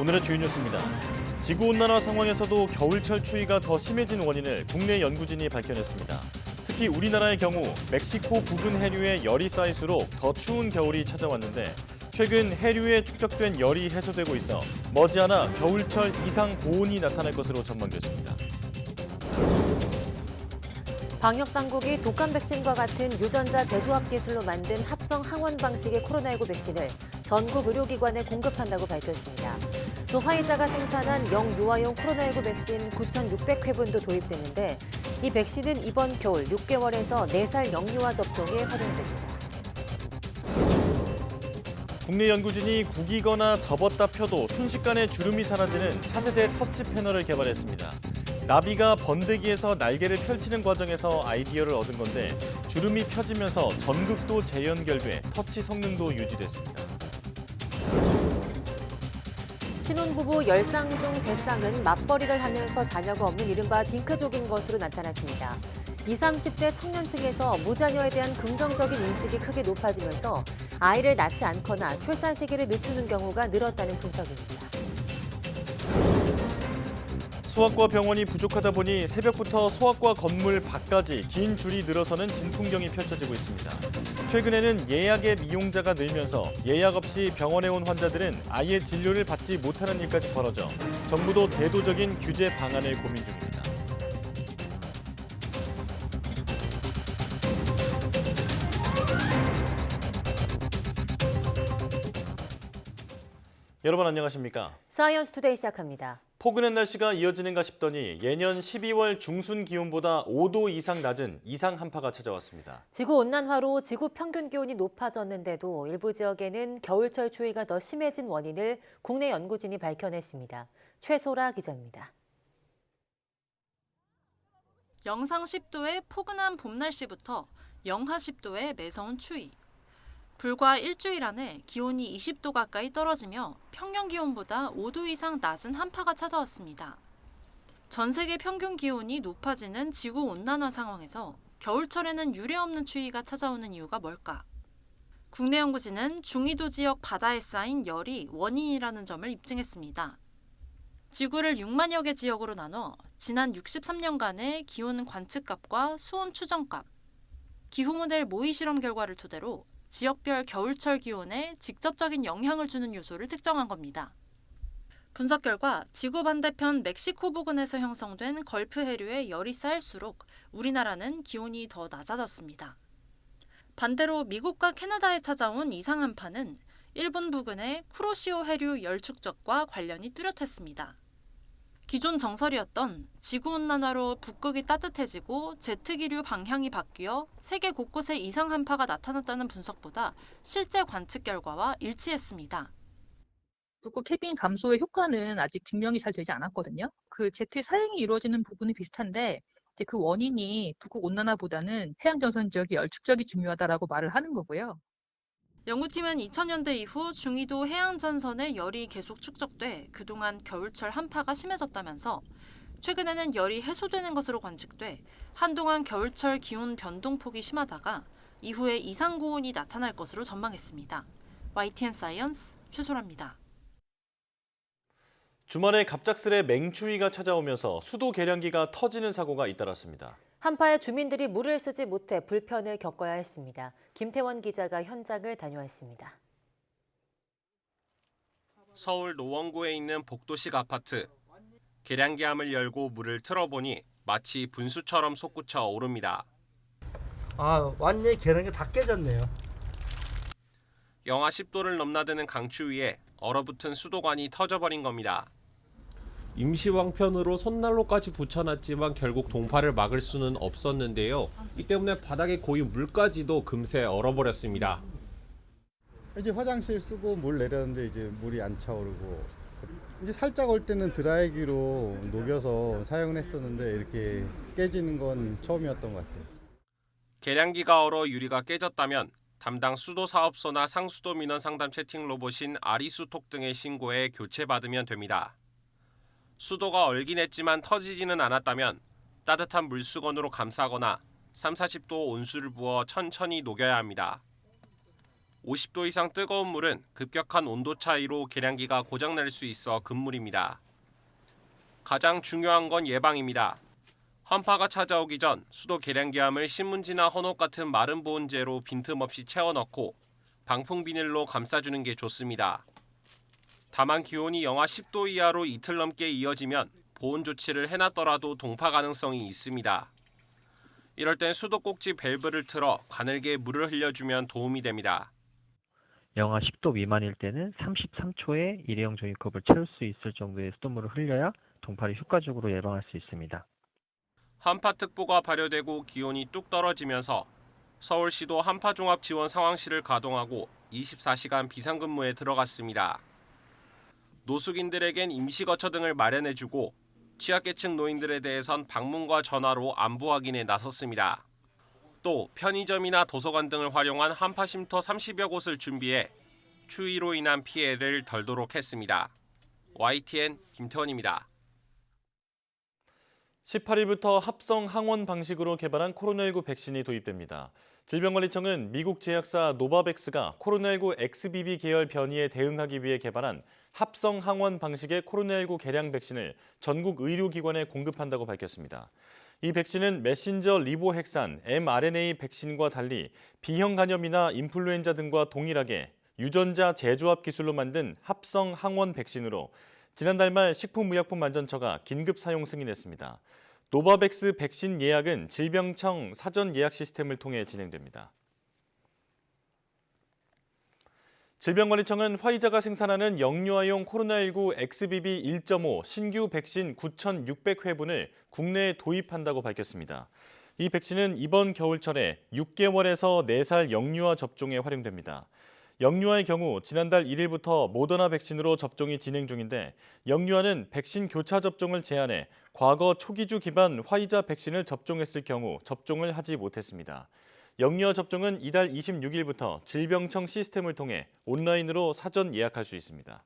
오늘의 주요 뉴스입니다. 지구온난화 상황에서도 겨울철 추위가 더 심해진 원인을 국내 연구진이 밝혀냈습니다. 특히 우리나라의 경우 멕시코 부근 해류에 열이 쌓일수록 더 추운 겨울이 찾아왔는데 최근 해류에 축적된 열이 해소되고 있어 머지않아 겨울철 이상 고온이 나타날 것으로 전망됐습니다. 방역당국이 독감 백신과 같은 유전자 재조합 기술로 만든 합성 항원 방식의 코로나19 백신을 전국 의료기관에 공급한다고 밝혔습니다. 또 화이자가 생산한 영유아용 코로나19 백신 9,600회분도 도입됐는데 이 백신은 이번 겨울 6개월에서 4살 영유아 접종에 활용됩니다. 국내 연구진이 구기거나 접었다 펴도 순식간에 주름이 사라지는 차세대 터치 패널을 개발했습니다. 나비가 번데기에서 날개를 펼치는 과정에서 아이디어를 얻은 건데 주름이 펴지면서 전극도 재연결돼 터치 성능도 유지됐습니다. 신혼부부 10쌍 중 3쌍은 맞벌이를 하면서 자녀가 없는 이른바 딩크족인 것으로 나타났습니다. 20, 30대 청년층에서 무자녀에 대한 긍정적인 인식이 크게 높아지면서 아이를 낳지 않거나 출산 시기를 늦추는 경우가 늘었다는 분석입니다. 소아과 병원이 부족하다 보니 새벽부터 소아과 건물 밖까지 긴 줄이 늘어서는 진풍경이 펼쳐지고 있습니다. 최근에는 예약의 미용자가 늘면서 예약 없이 병원에 온 환자들은 아예 진료를 받지 못하는 일까지 벌어져 정부도 제도적인 규제 방안을 고민 중입니다. 여러분 안녕하십니까? 사이언스 투데이 시작합니다. 포근한 날씨가 이어지는가 싶더니 예년 12월 중순 기온보다 5도 이상 낮은 이상 한파가 찾아왔습니다. 지구온난화로 지구 평균 기온이 높아졌는데도 일부 지역에는 겨울철 추위가 더 심해진 원인을 국내 연구진이 밝혀냈습니다. 최소라 기자입니다. 영상 10도의 포근한 봄 날씨부터 영하 10도의 매서운 추위. 불과 일주일 안에 기온이 20도 가까이 떨어지며 평년 기온보다 5도 이상 낮은 한파가 찾아왔습니다. 전 세계 평균 기온이 높아지는 지구온난화 상황에서 겨울철에는 유례없는 추위가 찾아오는 이유가 뭘까? 국내 연구진은 중위도 지역 바다에 쌓인 열이 원인이라는 점을 입증했습니다. 지구를 6만여 개 지역으로 나눠 지난 63년간의 기온 관측값과 수온 추정값, 기후 모델 모의 실험 결과를 토대로 지역별 겨울철 기온에 직접적인 영향을 주는 요소를 특정한 겁니다. 분석 결과 지구 반대편 멕시코 부근에서 형성된 걸프 해류에 열이 쌓일수록 우리나라는 기온이 더 낮아졌습니다. 반대로 미국과 캐나다에 찾아온 이상 한파는 일본 부근의 쿠로시오 해류 열 축적과 관련이 뚜렷했습니다. 기존 정설이었던 지구온난화로 북극이 따뜻해지고 제트기류 방향이 바뀌어 세계 곳곳에 이상 한파가 나타났다는 분석보다 실제 관측 결과와 일치했습니다. 북극 해빙 감소의 효과는 아직 증명이 잘 되지 않았거든요. 그 제트 사행이 이루어지는 부분은 비슷한데 이제 그 원인이 북극 온난화보다는 해양 전선 지역의 열 축적이 중요하다라고 말을 하는 거고요. 연구팀은 2000년대 이후 중위도 해양 전선에 열이 계속 축적돼 그동안 겨울철 한파가 심해졌다면서 최근에는 열이 해소되는 것으로 관측돼 한동안 겨울철 기온 변동폭이 심하다가 이후에 이상 고온이 나타날 것으로 전망했습니다. YTN 사이언스 최소라입니다. 주말에 갑작스레 맹추위가 찾아오면서 수도 계량기가 터지는 사고가 잇따랐습니다. 한파에 주민들이 물을 쓰지 못해 불편을 겪어야 했습니다. 김태원 기자가 현장을 다녀왔습니다. 서울 노원구에 있는 복도식 아파트. 계량기 함을 열고 물을 틀어보니 마치 분수처럼 솟구쳐 오릅니다. 완전히 계량기 다 깨졌네요. 영하 10도를 넘나드는 강추위에 얼어붙은 수도관이 터져버린 겁니다. 임시방편으로 손난로까지 붙여놨지만 결국 동파를 막을 수는 없었는데요. 이 때문에 바닥에 고인 물까지도 금세 얼어버렸습니다. 이제 화장실 쓰고 물 내렸는데 이제 물이 안 차오르고 이제 살짝 올 때는 드라이기로 녹여서 사용을 했었는데 이렇게 깨지는 건 처음이었던 것 같아요. 계량기가 얼어 유리가 깨졌다면 담당 수도사업소나 상수도 민원 상담 채팅 로봇인 아리수톡 등의 신고에 교체받으면 됩니다. 수도가 얼긴 했지만 터지지는 않았다면 따뜻한 물수건으로 감싸거나 30, 40도 온수를 부어 천천히 녹여야 합니다. 50도 이상 뜨거운 물은 급격한 온도 차이로 계량기가 고장날 수 있어 금물입니다. 가장 중요한 건 예방입니다. 환파가 찾아오기 전 수도 계량기함을 신문지나 헌옷 같은 마른 보온재로 빈틈없이 채워 넣고 방풍 비닐로 감싸주는 게 좋습니다. 다만 기온이 영하 10도 이하로 이틀 넘게 이어지면 보온 조치를 해놨더라도 동파 가능성이 있습니다. 이럴 땐 수도 꼭지 밸브를 틀어 가늘게 물을 흘려주면 도움이 됩니다. 영하 10도 미만일 때는 33초에 일회용 종이컵을 채울 수 있을 정도의 수돗물을 흘려야 동파를 효과적으로 예방할 수 있습니다. 한파특보가 발효되고 기온이 뚝 떨어지면서 서울시도 한파종합지원 상황실을 가동하고 24시간 비상근무에 들어갔습니다. 노숙인들에겐 임시거처 등을 마련해주고 취약계층 노인들에 대해선 방문과 전화로 안부 확인에 나섰습니다. 또 편의점이나 도서관 등을 활용한 한파 쉼터 30여 곳을 준비해 추위로 인한 피해를 덜도록 했습니다. YTN 김태원입니다. 18일부터 합성 항원 방식으로 개발한 코로나19 백신이 도입됩니다. 질병관리청은 미국 제약사 노바백스가 코로나19 XBB 계열 변이에 대응하기 위해 개발한 합성 항원 방식의 코로나19 개량 백신을 전국 의료기관에 공급한다고 밝혔습니다. 이 백신은 메신저 리보핵산 mRNA 백신과 달리 B형 간염이나 인플루엔자 등과 동일하게 유전자 재조합 기술로 만든 합성 항원 백신으로 지난달 말 식품의약품안전처가 긴급 사용 승인했습니다. 노바백스 백신 예약은 질병청 사전 예약 시스템을 통해 진행됩니다. 질병관리청은 화이자가 생산하는 영유아용 코로나19 XBB 1.5 신규 백신 9,600회분을 국내에 도입한다고 밝혔습니다. 이 백신은 이번 겨울철에 6개월에서 4살 영유아 접종에 활용됩니다. 영유아의 경우 지난달 1일부터 모더나 백신으로 접종이 진행 중인데 영유아는 백신 교차 접종을 제한해 과거 초기주 기반 화이자 백신을 접종했을 경우 접종을 하지 못했습니다. 영유아 접종은 이달 26일부터 질병청 시스템을 통해 온라인으로 사전 예약할 수 있습니다.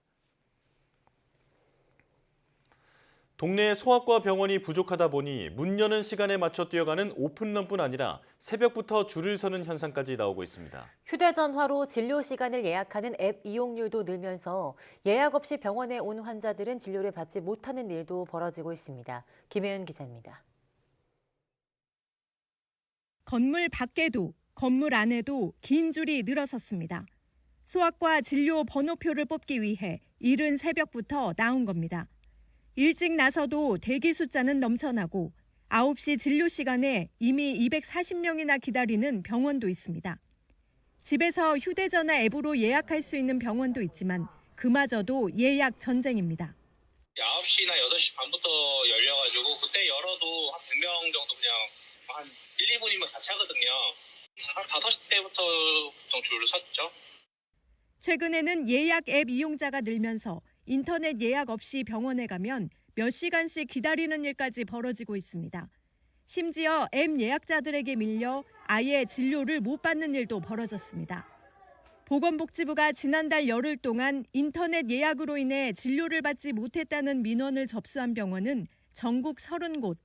동네에 소아과 병원이 부족하다 보니 문 여는 시간에 맞춰 뛰어가는 오픈런뿐 아니라 새벽부터 줄을 서는 현상까지 나오고 있습니다. 휴대전화로 진료 시간을 예약하는 앱 이용률도 늘면서 예약 없이 병원에 온 환자들은 진료를 받지 못하는 일도 벌어지고 있습니다. 김혜은 기자입니다. 건물 밖에도 건물 안에도 긴 줄이 늘어섰습니다. 소아과 진료 번호표를 뽑기 위해 이른 새벽부터 나온 겁니다. 일찍 나서도 대기 숫자는 넘쳐나고 9시 진료 시간에 이미 240명이나 기다리는 병원도 있습니다. 집에서 휴대전화 앱으로 예약할 수 있는 병원도 있지만 그마저도 예약 전쟁입니다. 9시나 8시 반부터 열려가지고 그때 열어도 한 100명 정도 그냥 한 1, 2분이면 다 차거든요. 한 5시 때부터 보통 줄을 섰죠. 최근에는 예약 앱 이용자가 늘면서 인터넷 예약 없이 병원에 가면 몇 시간씩 기다리는 일까지 벌어지고 있습니다. 심지어 앱 예약자들에게 밀려 아예 진료를 못 받는 일도 벌어졌습니다. 보건복지부가 지난달 열흘 동안 인터넷 예약으로 인해 진료를 받지 못했다는 민원을 접수한 병원은 전국 30곳.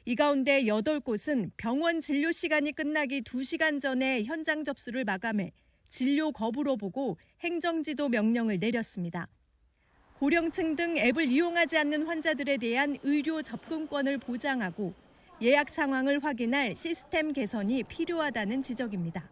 이 가운데 8곳은 병원 진료 시간이 끝나기 2시간 전에 현장 접수를 마감해 진료 거부로 보고 행정지도 명령을 내렸습니다. 고령층 등 앱을 이용하지 않는 환자들에 대한 의료 접근권을 보장하고 예약 상황을 확인할 시스템 개선이 필요하다는 지적입니다.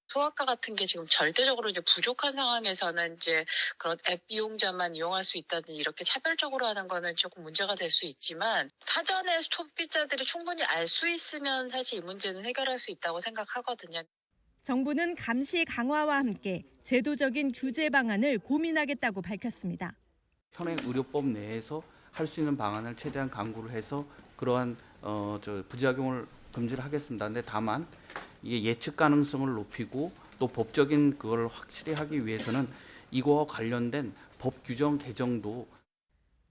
소아과 같은 게 지금 절대적으로 이제 부족한 상황에서는 이제 그런 앱 이용자만 이용할 수 있다든지 이렇게 차별적으로 하는 거는 조금 문제가 될 수 있지만 사전에 소비자들이 충분히 알 수 있으면 사실 이 문제는 해결할 수 있다고 생각하거든요. 정부는 감시 강화와 함께 제도적인 규제 방안을 고민하겠다고 밝혔습니다. 현행의료법 내에서 할 수 있는 방안을 최대한 강구를 해서 그러한 부작용을 금지를 하겠습니다. 근데 다만 이게 예측 가능성을 높이고 또 법적인 그걸 확실히 하기 위해서는 이거와 관련된 법 규정 개정도.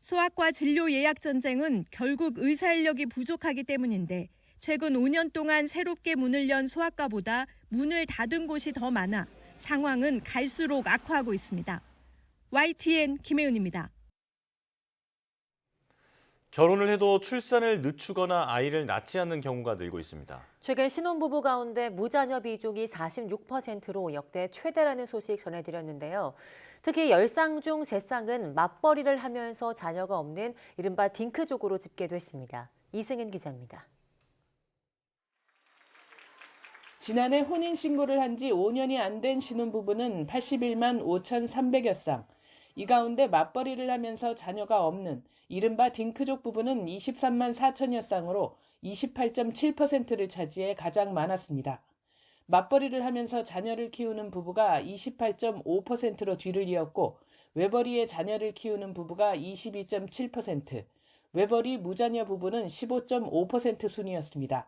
소아과 진료 예약 전쟁은 결국 의사 인력이 부족하기 때문인데 최근 5년 동안 새롭게 문을 연 소아과보다 문을 닫은 곳이 더 많아 상황은 갈수록 악화하고 있습니다. YTN 김혜은입니다. 결혼을 해도 출산을 늦추거나 아이를 낳지 않는 경우가 늘고 있습니다. 최근 신혼부부 가운데 무자녀 비중이 46%로 역대 최대라는 소식 전해드렸는데요. 특히 10쌍 중 3쌍은 맞벌이를 하면서 자녀가 없는 이른바 딩크족으로 집계됐습니다. 이승은 기자입니다. 지난해 혼인신고를 한 지 5년이 안 된 신혼부부는 81만 5,300여 쌍. 이 가운데 맞벌이를 하면서 자녀가 없는 이른바 딩크족 부부는 23만 4천여 쌍으로 28.7%를 차지해 가장 많았습니다. 맞벌이를 하면서 자녀를 키우는 부부가 28.5%로 뒤를 이었고 외벌이에 자녀를 키우는 부부가 22.7%, 외벌이 무자녀 부부는 15.5% 순이었습니다.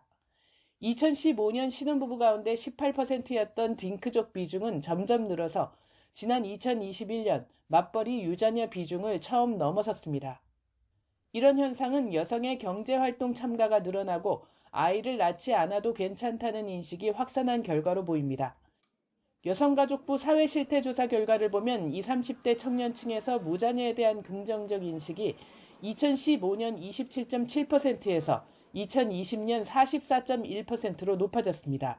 2015년 신혼부부 가운데 18%였던 딩크족 비중은 점점 늘어서 지난 2021년 맞벌이 유자녀 비중을 처음 넘어섰습니다. 이런 현상은 여성의 경제활동 참가가 늘어나고 아이를 낳지 않아도 괜찮다는 인식이 확산한 결과로 보입니다. 여성가족부 사회실태조사 결과를 보면 20, 30대 청년층에서 무자녀에 대한 긍정적 인식이 2015년 27.7%에서 2020년 44.1%로 높아졌습니다.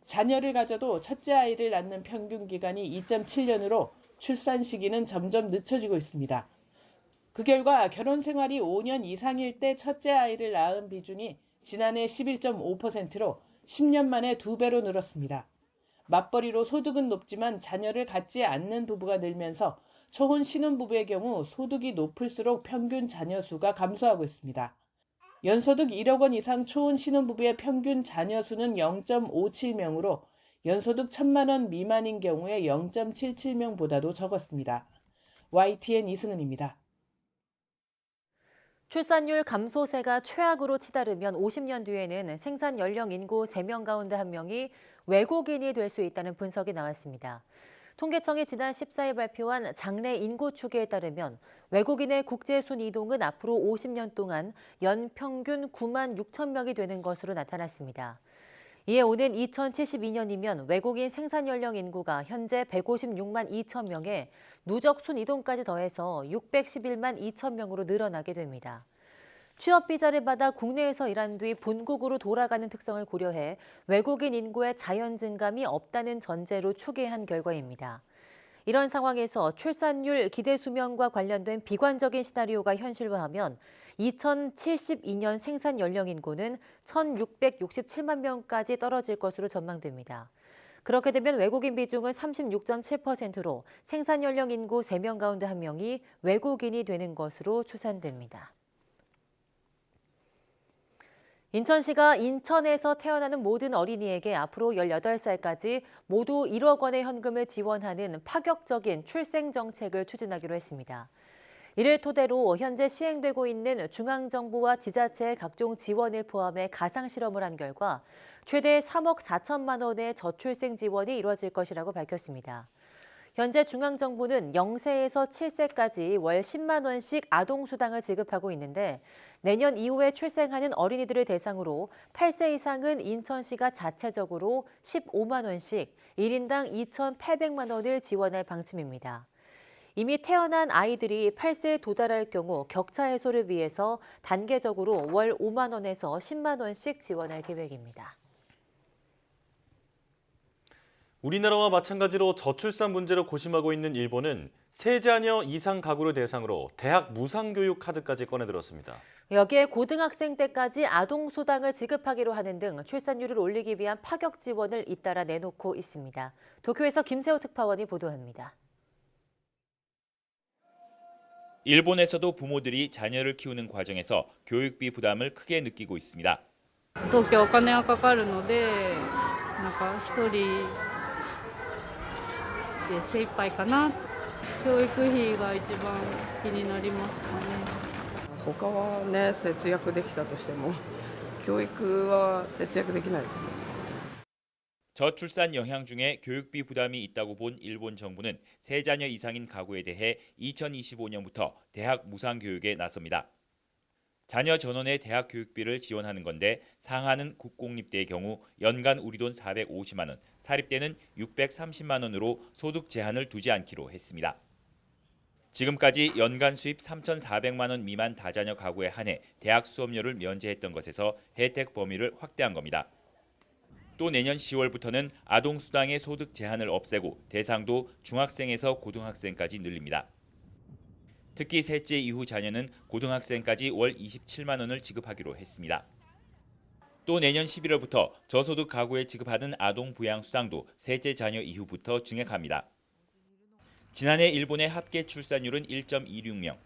자녀를 가져도 첫째 아이를 낳는 평균 기간이 2.7년으로 출산 시기는 점점 늦춰지고 있습니다. 그 결과 결혼 생활이 5년 이상일 때 첫째 아이를 낳은 비중이 지난해 11.5%로 10년 만에 2배로 늘었습니다. 맞벌이로 소득은 높지만 자녀를 갖지 않는 부부가 늘면서 초혼 신혼부부의 경우 소득이 높을수록 평균 자녀 수가 감소하고 있습니다. 연소득 1억 원 이상 초혼 신혼부부의 평균 자녀 수는 0.57명으로 연소득 1,000만 원 미만인 경우에 0.77명보다도 적었습니다. YTN 이승은입니다. 출산율 감소세가 최악으로 치달으면 50년 뒤에는 생산 연령 인구 3명 가운데 1명이 외국인이 될 수 있다는 분석이 나왔습니다. 통계청이 지난 14일 발표한 장래 인구 추계에 따르면 외국인의 국제 순이동은 앞으로 50년 동안 연평균 9만 6천 명이 되는 것으로 나타났습니다. 이에 오는 2072년이면 외국인 생산 연령 인구가 현재 156만 2천 명에 누적 순이동까지 더해서 611만 2천 명으로 늘어나게 됩니다. 취업 비자를 받아 국내에서 일한 뒤 본국으로 돌아가는 특성을 고려해 외국인 인구의 자연 증감이 없다는 전제로 추계한 결과입니다. 이런 상황에서 출산율 기대 수명과 관련된 비관적인 시나리오가 현실화하면 2072년 생산 연령 인구는 1,667만 명까지 떨어질 것으로 전망됩니다. 그렇게 되면 외국인 비중은 36.7%로 생산 연령 인구 3명 가운데 1명이 외국인이 되는 것으로 추산됩니다. 인천시가 인천에서 태어나는 모든 어린이에게 앞으로 18살까지 모두 1억 원의 현금을 지원하는 파격적인 출생 정책을 추진하기로 했습니다. 이를 토대로 현재 시행되고 있는 중앙정부와 지자체의 각종 지원을 포함해 가상 실험을 한 결과 최대 3억 4천만 원의 저출생 지원이 이루어질 것이라고 밝혔습니다. 현재 중앙정부는 0세에서 7세까지 월 10만 원씩 아동수당을 지급하고 있는데 내년 이후에 출생하는 어린이들을 대상으로 8세 이상은 인천시가 자체적으로 15만 원씩 1인당 2,800만 원을 지원할 방침입니다. 이미 태어난 아이들이 8세에 도달할 경우 격차 해소를 위해서 단계적으로 월 5만 원에서 10만 원씩 지원할 계획입니다. 우리나라와 마찬가지로 저출산 문제로 고심하고 있는 일본은 세 자녀 이상 가구를 대상으로 대학 무상교육 카드까지 꺼내들었습니다. 여기에 고등학생 때까지 아동수당을 지급하기로 하는 등 출산율을 올리기 위한 파격 지원을 잇따라 내놓고 있습니다. 도쿄에서 김세호 특파원이 보도합니다. 일본에서도 부모들이 자녀를 키우는 과정에서 교육비 부담을 크게 느끼고 있습니다. 東京お金がかかるので、なんか一人で精一杯かな。教育費が一番気になりますかね。他はね、節約できたとしても、教育は節約できないですね。 저출산 영향 중에 교육비 부담이 있다고 본 일본 정부는 세 자녀 이상인 가구에 대해 2025년부터 대학 무상교육에 나섭니다. 자녀 전원의 대학 교육비를 지원하는 건데 상하는 국공립대의 경우 연간 우리돈 450만 원, 사립대는 630만 원으로 소득 제한을 두지 않기로 했습니다. 지금까지 연간 수입 3,400만 원 미만 다자녀 가구에 한해 대학 수업료를 면제했던 것에서 혜택 범위를 확대한 겁니다. 또 내년 10월부터는 아동수당의 소득 제한을 없애고 대상도 중학생에서 고등학생까지 늘립니다. 특히 셋째 이후 자녀는 고등학생까지 월 27만 원을 지급하기로 했습니다. 또 내년 11월부터 저소득 가구에 지급하는 아동 부양 수당도 셋째 자녀 이후부터 증액합니다. 지난해 일본의 합계 출산율은 1.26명,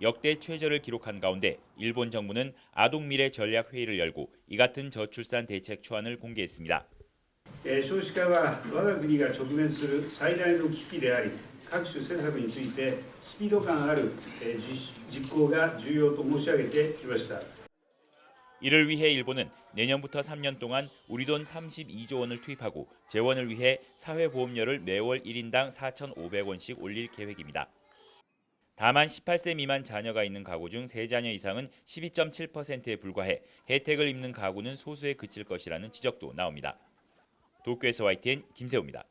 역대 최저를 기록한 가운데 일본 정부는 아동 미래 전략 회의를 열고 이 같은 저출산 대책 초안을 공개했습니다. 少子化は我が国が直面する最大の危機であり、各種政策についてスピード感ある実行が重要と申し上げてきました。 이를 위해 일본은 내년부터 3년 동안 우리 돈 32조 원을 투입하고 재원을 위해 사회보험료를 매월 1인당 4,500원씩 올릴 계획입니다. 다만 18세 미만 자녀가 있는 가구 중 3자녀 이상은 12.7%에 불과해 혜택을 입는 가구는 소수에 그칠 것이라는 지적도 나옵니다. 도쿄에서 YTN 김세호입니다.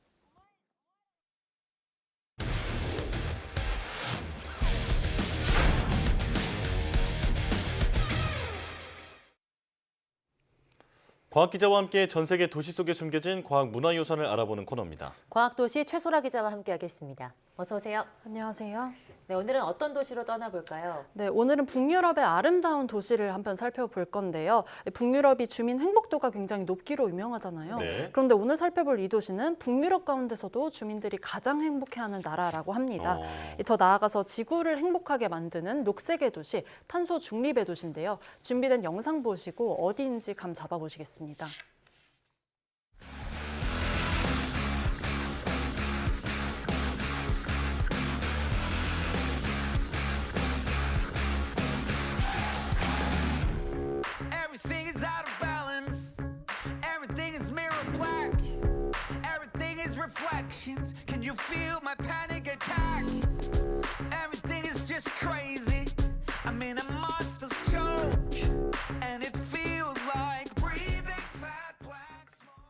과학기자와 함께 전 세계 도시 속에 숨겨진 과학 문화유산을 알아보는 코너입니다. 과학도시 최소라 기자와 함께하겠습니다. 어서 오세요. 안녕하세요. 네, 오늘은 어떤 도시로 떠나볼까요? 네, 오늘은 북유럽의 아름다운 도시를 한번 살펴볼 건데요. 북유럽이 주민 행복도가 굉장히 높기로 유명하잖아요. 네. 그런데 오늘 살펴볼 이 도시는 북유럽 가운데서도 주민들이 가장 행복해하는 나라라고 합니다. 더 나아가서 지구를 행복하게 만드는 녹색의 도시, 탄소 중립의 도시인데요. 준비된 영상 보시고 어디인지 감 잡아보시겠습니다. Everything is out of balance. Everything is mirror black. Everything is reflections. Can you feel my panic attack? Everything is just crazy. I'm in a monster's choke. And it feels like breathing fat black smoke.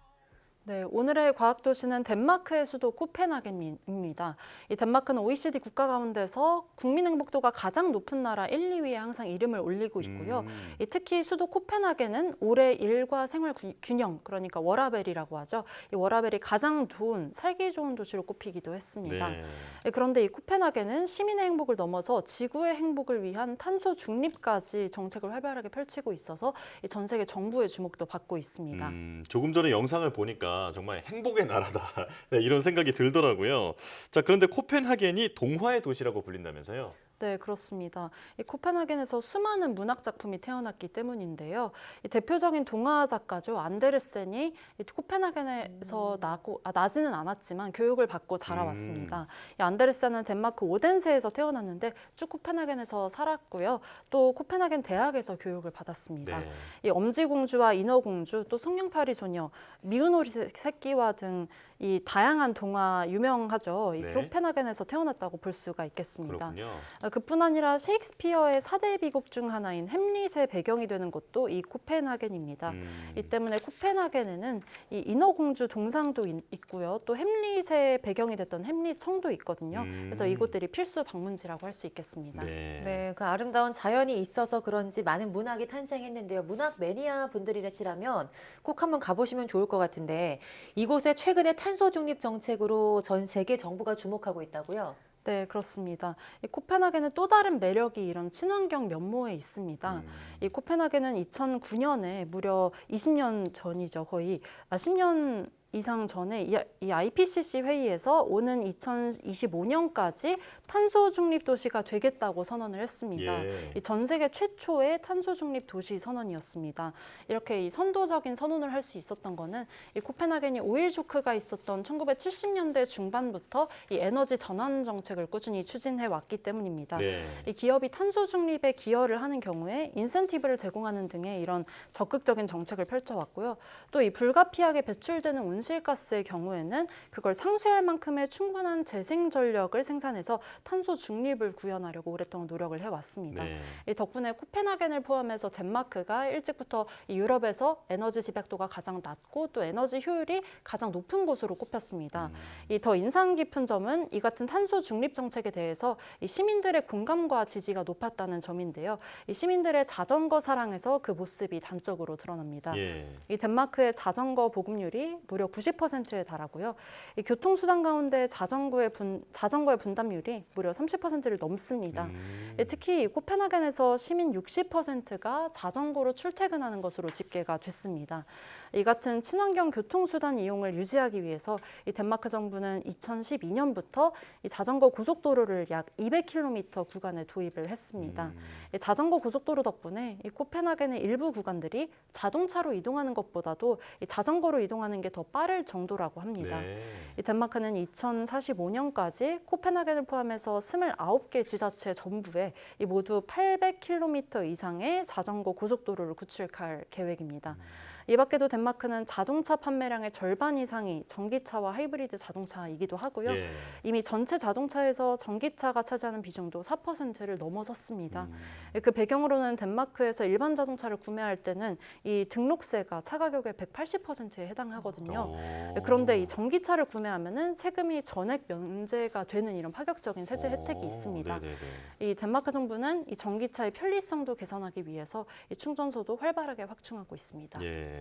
네, 오늘의 과학도시는 덴마크의 수도 코펜하겐입니다. 이 덴마크는 OECD 국가 가운데서 국민 행복도가 가장 높은 나라 1, 2위에 항상 이름을 올리고 있고요. 특히 수도 코펜하겐은 올해 일과 생활 균형, 그러니까 워라벨이라고 하죠. 이 워라벨이 가장 좋은, 살기 좋은 도시로 꼽히기도 했습니다. 네. 그런데 이 코펜하겐은 시민의 행복을 넘어서 지구의 행복을 위한 탄소 중립까지 정책을 활발하게 펼치고 있어서 전 세계 정부의 주목도 받고 있습니다. 조금 전에 영상을 보니까 정말 행복의 나라다. 네, 이런 생각이 들더라고요. 자, 그런데 코펜하겐이 동화의 도시라고 불린다면서요? 네, 그렇습니다. 이 코펜하겐에서 수많은 문학 작품이 태어났기 때문인데요. 이 대표적인 동화 작가죠. 안데르센이 이 코펜하겐에서 나지는 않았지만 교육을 받고 자라왔습니다. 이 안데르센은 덴마크 오덴세에서 태어났는데 쭉 코펜하겐에서 살았고요. 또 코펜하겐 대학에서 교육을 받았습니다. 네. 이 엄지공주와 인어공주, 또 송영파리 소녀, 미운 오리 새끼와 등 이 다양한 동화 유명하죠. 이 네. 코펜하겐에서 태어났다고 볼 수가 있겠습니다. 그렇군요. 그뿐 아니라 셰익스피어의 4대 비극 중 하나인 햄릿의 배경이 되는 곳도 이 코펜하겐입니다. 이 때문에 코펜하겐에는 이 인어공주 동상도 있고요. 또 햄릿의 배경이 됐던 햄릿 성도 있거든요. 그래서 이곳들이 필수 방문지라고 할 수 있겠습니다. 네, 그 아름다운 자연이 있어서 그런지 많은 문학이 탄생했는데요. 문학 매니아 분들이라시라면 꼭 한번 가보시면 좋을 것 같은데 이곳에 최근에 탄소 중립 정책으로 전 세계 정부가 주목하고 있다고요? 네, 그렇습니다. 이 코펜하겐의 또 다른 매력이 이런 친환경 면모에 있습니다. 이 코펜하겐은 2009년에 무려 20년 전이죠. 거의 10년 이상 전에 이 IPCC 회의에서 오는 2025년까지 탄소 중립 도시가 되겠다고 선언을 했습니다. 예. 이 전 세계 최초의 탄소 중립 도시 선언이었습니다. 이렇게 이 선도적인 선언을 할 수 있었던 거는 이 코펜하겐이 오일 쇼크가 있었던 1970년대 중반부터 이 에너지 전환 정책을 꾸준히 추진해 왔기 때문입니다. 네. 이 기업이 탄소 중립에 기여를 하는 경우에 인센티브를 제공하는 등의 이런 적극적인 정책을 펼쳐왔고요. 또 이 불가피하게 배출되는 온실가스의 경우에는 그걸 상쇄할 만큼의 충분한 재생 전력을 생산해서 탄소 중립을 구현하려고 오랫동안 노력을 해왔습니다. 네. 이 덕분에 코펜하겐을 포함해서 덴마크가 일찍부터 이 유럽에서 에너지 집약도가 가장 낮고 또 에너지 효율이 가장 높은 곳으로 꼽혔습니다. 이 더 인상 깊은 점은 이 같은 탄소 중립 정책에 대해서 이 시민들의 공감과 지지가 높았다는 점인데요. 이 시민들의 자전거 사랑에서 그 모습이 단적으로 드러납니다. 예. 이 덴마크의 자전거 보급률이 무려 90%에 달하고요. 이 교통수단 가운데 자전거의 분담률이 무려 30%를 넘습니다. 특히 코펜하겐에서 시민 60%가 자전거로 출퇴근하는 것으로 집계가 됐습니다. 이 같은 친환경 교통수단 이용을 유지하기 위해서 이 덴마크 정부는 2012년부터 이 자전거 고속도로를 약 200km 구간에 도입을 했습니다. 이 자전거 고속도로 덕분에 이 코펜하겐의 일부 구간들이 자동차로 이동하는 것보다도 이 자전거로 이동하는 게 더 빠를 정도라고 합니다. 네. 이 덴마크는 2045년까지 코펜하겐을 포함해서 29개 지자체 전부에 이 모두 800km 이상의 자전거 고속도로를 구축할 계획입니다. 이 밖에도 덴마크는 자동차 판매량의 절반 이상이 전기차와 하이브리드 자동차이기도 하고요. 예. 이미 전체 자동차에서 전기차가 차지하는 비중도 4%를 넘어섰습니다. 그 배경으로는 덴마크에서 일반 자동차를 구매할 때는 이 등록세가 차 가격의 180%에 해당하거든요. 그런데 이 전기차를 구매하면은 세금이 전액 면제가 되는 이런 파격적인 세제 혜택이 있습니다. 네네네. 이 덴마크 정부는 이 전기차의 편리성도 개선하기 위해서 이 충전소도 활발하게 확충하고 있습니다. 예.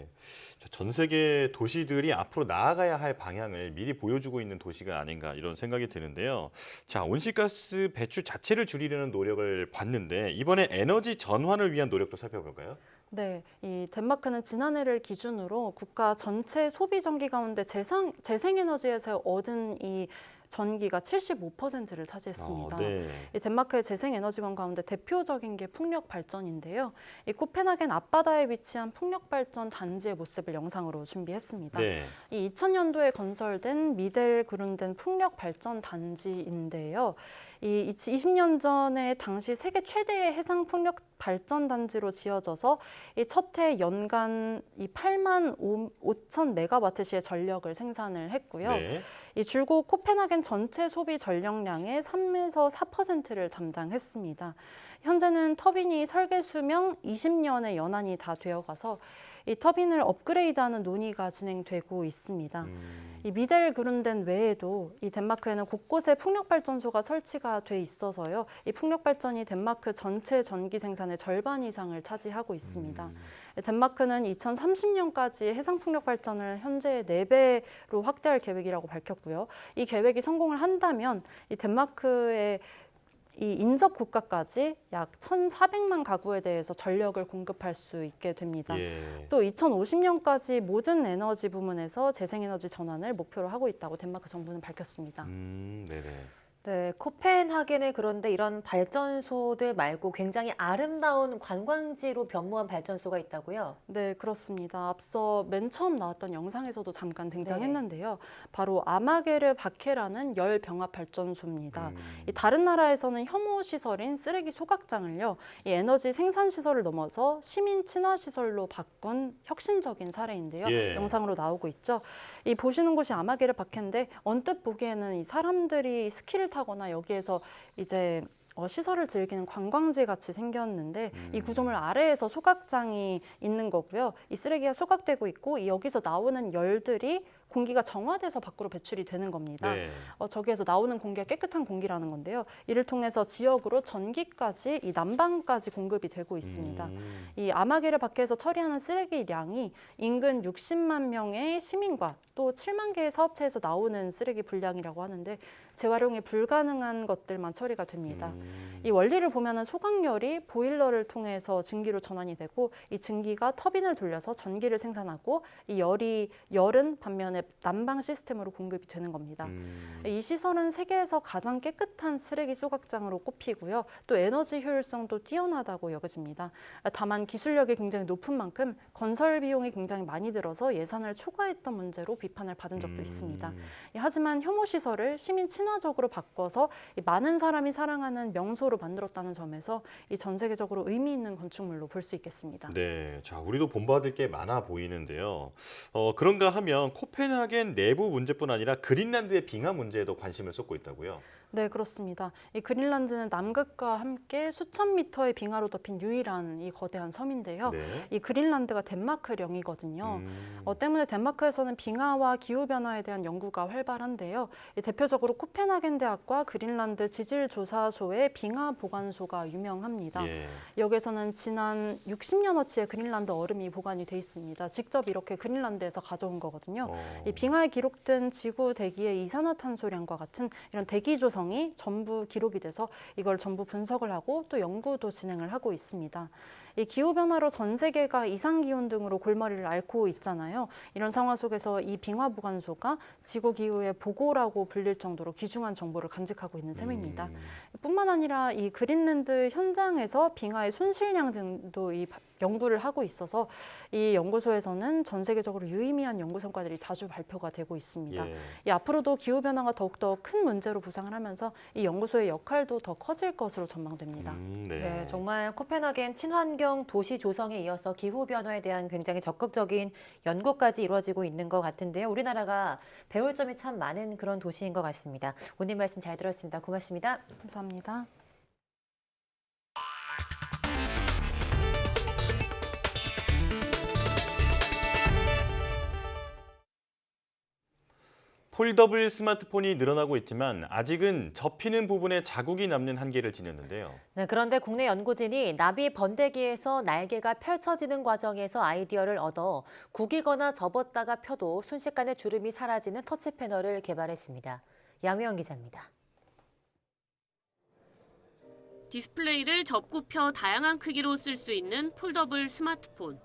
전 세계 도시들이 앞으로 나아가야 할 방향을 미리 보여주고 있는 도시가 아닌가 이런 생각이 드는데요. 자, 온실가스 배출 자체를 줄이려는 노력을 봤는데 이번에 에너지 전환을 위한 노력도 살펴볼까요? 네, 이 덴마크는 지난해를 기준으로 국가 전체 소비 전기 가운데 재생에너지에서 얻은 이 전기가 75%를 차지했습니다. 네. 이 덴마크의 재생에너지원 가운데 대표적인 게 풍력 발전인데요. 이 코펜하겐 앞바다에 위치한 풍력 발전 단지의 모습을 영상으로 준비했습니다. 네. 이 2000년도에 건설된 미델 그룬덴 풍력 발전 단지인데요. 이 20년 전에 당시 세계 최대의 해상 풍력 발전 단지로 지어져서 이 첫 해 연간 이 8만 5천 메가와트시의 전력을 생산을 했고요. 네. 이 줄곧 코펜하겐 전체 소비 전력량의 3에서 4%를 담당했습니다. 현재는 터빈이 설계 수명 20년의 연한이 다 되어가서 이 터빈을 업그레이드하는 논의가 진행되고 있습니다. 이 미델 그룬덴 외에도 이 덴마크에는 곳곳에 풍력 발전소가 설치가 돼 있어서요. 이 풍력 발전이 덴마크 전체 전기 생산의 절반 이상을 차지하고 있습니다. 덴마크는 2030년까지 해상 풍력 발전을 현재의 4배로 확대할 계획이라고 밝혔고요. 이 계획이 성공을 한다면 이 덴마크의 이 인접 국가까지 약 1,400만 가구에 대해서 전력을 공급할 수 있게 됩니다. 예. 또 2050년까지 모든 에너지 부문에서 재생에너지 전환을 목표로 하고 있다고 덴마크 정부는 밝혔습니다. 네네. 네, 코펜하겐에 그런데 이런 발전소들 말고 굉장히 아름다운 관광지로 변모한 발전소가 있다고요? 네, 그렇습니다. 앞서 맨 처음 나왔던 영상에서도 잠깐 등장했는데요. 바로 아마게르 바케라는 열 병합 발전소입니다. 이 다른 나라에서는 혐오 시설인 쓰레기 소각장을요, 이 에너지 생산 시설을 넘어서 시민 친화 시설로 바꾼 혁신적인 사례인데요. 예. 영상으로 나오고 있죠. 이 보시는 곳이 아마게르 바케인데 언뜻 보기에는 이 사람들이 스키를 타거나 여기에서 이제 시설을 즐기는 관광지 같이 생겼는데 이 구조물 아래에서 소각장이 있는 거고요. 이 쓰레기가 소각되고 있고 여기서 나오는 열들이 공기가 정화돼서 밖으로 배출이 되는 겁니다. 네. 저기에서 나오는 공기가 깨끗한 공기라는 건데요. 이를 통해서 지역으로 전기까지 이 난방까지 공급이 되고 있습니다. 이 아마게르 밖에서 처리하는 쓰레기량이 인근 60만 명의 시민과 또 7만 개의 사업체에서 나오는 쓰레기 분량이라고 하는데 재활용이 불가능한 것들만 처리가 됩니다. 이 원리를 보면은 소각열이 보일러를 통해서 증기로 전환이 되고 이 증기가 터빈을 돌려서 전기를 생산하고 이 열은 반면에 난방 시스템으로 공급이 되는 겁니다. 이 시설은 세계에서 가장 깨끗한 쓰레기 소각장으로 꼽히고요. 또 에너지 효율성도 뛰어나다고 여겨집니다. 다만 기술력이 굉장히 높은 만큼 건설 비용이 굉장히 많이 들어서 예산을 초과했던 문제로 비판을 받은 적도 있습니다. 하지만 혐오 시설을 시민 친화적으로 바꿔서 많은 사람이 사랑하는 명소로 만들었다는 점에서 이 전 세계적으로 의미 있는 건축물로 볼 수 있겠습니다. 네, 자 우리도 본받을 게 많아 보이는데요. 그런가 하면 코펜하겐 내부 문제뿐 아니라 그린란드의 빙하 문제에도 관심을 쏟고 있다고요. 네, 그렇습니다. 이 그린란드는 남극과 함께 수천 미터의 빙하로 덮인 유일한 이 거대한 섬인데요. 네. 이 그린란드가 덴마크령이거든요. 때문에 덴마크에서는 빙하와 기후 변화에 대한 연구가 활발한데요. 대표적으로 코펜하겐 대학과 그린란드 지질조사소의 빙하 보관소가 유명합니다. 예. 여기에서는 지난 60년어치의 그린란드 얼음이 보관이 돼 있습니다. 직접 이렇게 그린란드에서 가져온 거거든요. 이 빙하에 기록된 지구 대기의 이산화탄소량과 같은 이런 대기 조성이 전부 기록이 돼서 이걸 전부 분석을 하고 또 연구도 진행을 하고 있습니다. 이 기후변화로 전 세계가 이상기온 등으로 골머리를 앓고 있잖아요. 이런 상황 속에서 이 빙하보관소가 지구기후의 보고라고 불릴 정도로 귀중한 정보를 간직하고 있는 셈입니다. 뿐만 아니라 이 그린란드 현장에서 빙하의 손실량 등도 이 연구를 하고 있어서 이 연구소에서는 전 세계적으로 유의미한 연구 성과들이 자주 발표가 되고 있습니다. 예. 이 앞으로도 기후변화가 더욱더 큰 문제로 부상을 하면서 이 연구소의 역할도 더 커질 것으로 전망됩니다. 네, 정말 코펜하겐 친환경 도시 조성에 이어서 기후변화에 대한 굉장히 적극적인 연구까지 이루어지고 있는 것 같은데요. 우리나라가 배울 점이 참 많은 그런 도시인 것 같습니다. 오늘 말씀 잘 들었습니다. 고맙습니다. 감사합니다. 폴더블 스마트폰이 늘어나고 있지만 아직은 접히는 부분에 자국이 남는 한계를 지녔는데요. 네, 그런데 국내 연구진이 나비 번데기에서 날개가 펼쳐지는 과정에서 아이디어를 얻어 구기거나 접었다가 펴도 순식간에 주름이 사라지는 터치 패널을 개발했습니다. 양회영 기자입니다. 디스플레이를 접고 펴 다양한 크기로 쓸 수 있는 폴더블 스마트폰.